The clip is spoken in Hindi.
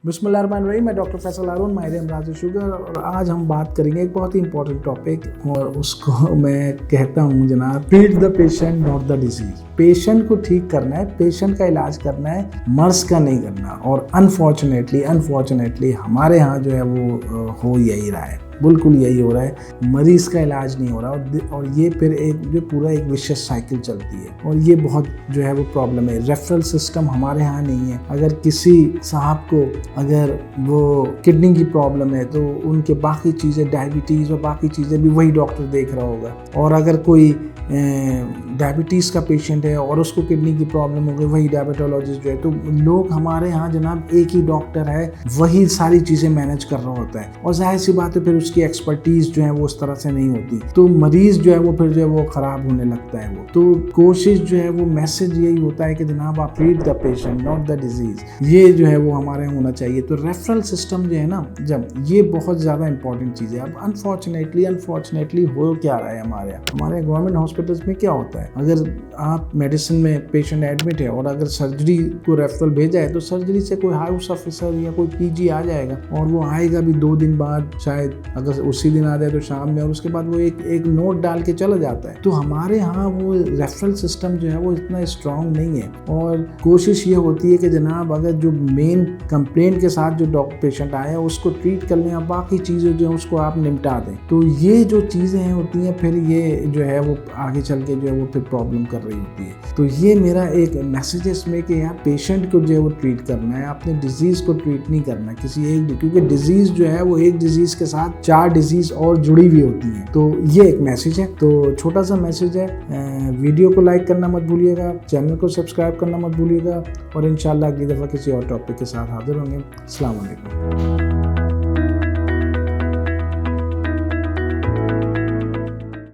बिस्मिल्लाहिर्रहमानिर्रहीम। मैं डॉक्टर फैसल हारून, माहिर अमराज शुगर, और आज हम बात करेंगे एक बहुत ही इंपॉर्टेंट टॉपिक, और उसको मैं कहता हूँ जनाब, treat the patient not the disease. Patient को ठीक करना है, पेशेंट का इलाज करना है, मर्ज का नहीं करना। और अनफॉर्चुनेटली हमारे यहाँ जो है वो हो यही रहा है, बिल्कुल यही हो रहा है। मरीज़ का इलाज नहीं हो रहा, और ये फिर एक विशियस साइकिल चलती है, और ये बहुत जो है वो प्रॉब्लम है। रेफरल सिस्टम हमारे यहाँ नहीं है। अगर किसी साहब को अगर वो किडनी की प्रॉब्लम है तो उनके बाकी चीज़ें, डायबिटीज़ और बाकी चीज़ें भी वही डॉक्टर देख रहा होगा। और अगर कोई डायबिटीज़ का पेशेंट है और उसको किडनी की प्रॉब्लम हो गई, वही डायबिटोलॉजिस्ट जो है। तो लोग हमारे यहाँ जनाब, एक ही डॉक्टर है, वही सारी चीज़ें मैनेज कर रहा होता है, और जाहिर सी बात है फिर उसकी एक्सपर्टीज़ जो है वो उस तरह से नहीं होती, तो मरीज़ जो है वो फिर जो है वो ख़राब होने लगता है। वो तो कोशिश जो है वो मैसेज यही होता है कि जनाब आप treat the patient not the disease, ये जो है वो हमारे यहाँ होना चाहिए। तो रेफरल सिस्टम जो है ना, जब ये बहुत ज़्यादा इंपॉर्टेंट चीज़ है। अब अनफॉर्चुनेटली हो क्या रहा है हमारे गवर्नमेंट हॉस्पिटल्स में क्या होता है, अगर आप मेडिसिन में पेशेंट एडमिट है और अगर सर्जरी को रेफरल भेजा है, तो सर्जरी से कोई हाउस ऑफिसर या कोई पीजी आ जाएगा, और वो आएगा भी 2 दिन बाद, शायद अगर उसी दिन आ जाए तो शाम में, और उसके बाद वो एक नोट डाल के चला जाता है। तो हमारे यहाँ वो रेफरल सिस्टम जो है वो इतना स्ट्रांग नहीं है, और कोशिश ये होती है कि जनाब अगर जो मेन कंप्लेंट के साथ जो पेशेंट आया उसको ट्रीट कर लें, बाकी चीज़ें जो है उसको आप निपटा दें। तो ये जो चीज़ें होती हैं, फिर ये जो है वो आगे चल के जो है वो फिर प्रॉब्लम कर रही होती है। तो ये मेरा एक मैसेज है इसमें कि यार पेशेंट को जो है वो ट्रीट करना है, अपने डिजीज़ को ट्रीट नहीं करना किसी एक, क्योंकि डिजीज़ जो है वो एक डिजीज़ के साथ 4 डिजीज़ और जुड़ी हुई होती हैं। तो ये एक मैसेज है, तो छोटा सा मैसेज है। वीडियो को लाइक करना मत भूलिएगा, चैनल को सब्सक्राइब करना मत भूलिएगा, और इंशाल्लाह अगली दफ़ा किसी और टॉपिक के साथ हाजिर होंगे। अस्सलाम वालेकुम।